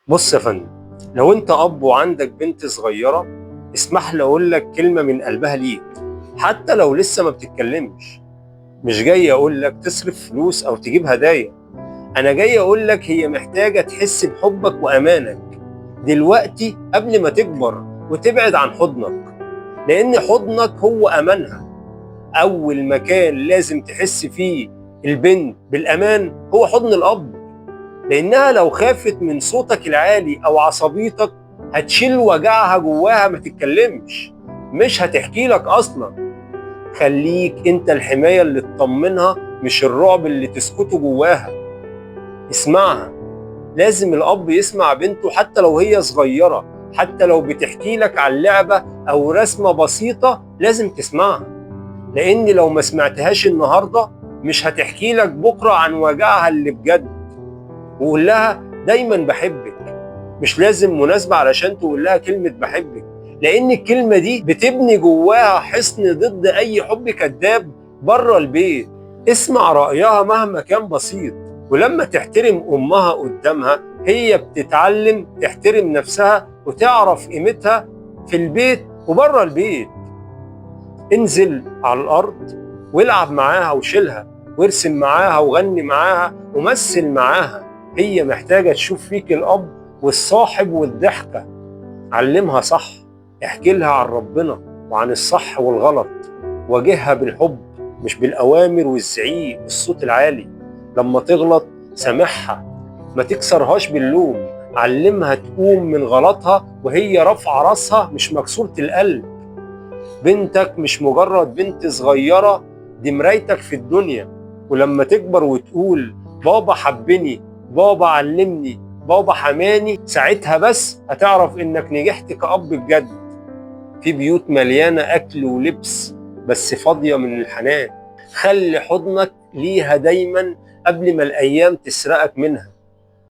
بص يا فندم، لو انت اب وعندك بنت صغيره، اسمح لي اقول لك كلمه من قلبها ليك. حتى لو لسه ما بتتكلمش، مش جاي اقول لك تصرف فلوس او تجيب هدايا. انا جاي اقول لك هي محتاجه تحس بحبك وامانك دلوقتي قبل ما تكبر وتبعد عن حضنك، لان حضنك هو امانها. اول مكان لازم تحس فيه البنت بالامان هو حضن الاب، لأنها لو خافت من صوتك العالي أو عصبيتك هتشيل وجعها جواها ما تتكلمش، مش هتحكي لك أصلا. خليك أنت الحماية اللي تطمنها، مش الرعب اللي تسكته جواها. اسمعها. لازم الأب يسمع بنته حتى لو هي صغيرة، حتى لو بتحكي لك عن لعبة أو رسمة بسيطة لازم تسمعها، لأن لو ما سمعتهاش النهاردة مش هتحكي لك بكرة عن وجعها اللي بجد. وقول لها دايما بحبك، مش لازم مناسبة علشان تقول لها كلمة بحبك، لأن الكلمة دي بتبني جواها حصن ضد أي حب كذاب بره البيت. اسمع رأيها مهما كان بسيط، ولما تحترم أمها قدامها هي بتتعلم تحترم نفسها وتعرف قيمتها في البيت وبره البيت. انزل على الأرض والعب معاها وشيلها، وارسم معاها وغني معاها ومثل معاها. هي محتاجة تشوف فيك الأب والصاحب والضحكة. علمها صح، احكي لها عن ربنا وعن الصح والغلط. واجهها بالحب مش بالأوامر والزعيق والصوت العالي. لما تغلط سامحها، ما تكسرهاش باللوم. علمها تقوم من غلطها وهي رافعة راسها مش مكسورة القلب. بنتك مش مجرد بنت صغيرة، دي مرايتك في الدنيا. ولما تكبر وتقول بابا حبني، بابا علمني، بابا حماني، ساعتها بس هتعرف انك نجحت كأب بجد. في بيوت مليانة أكل ولبس بس فاضية من الحنان. خلي حضنك ليها دايما قبل ما الأيام تسرقك منها.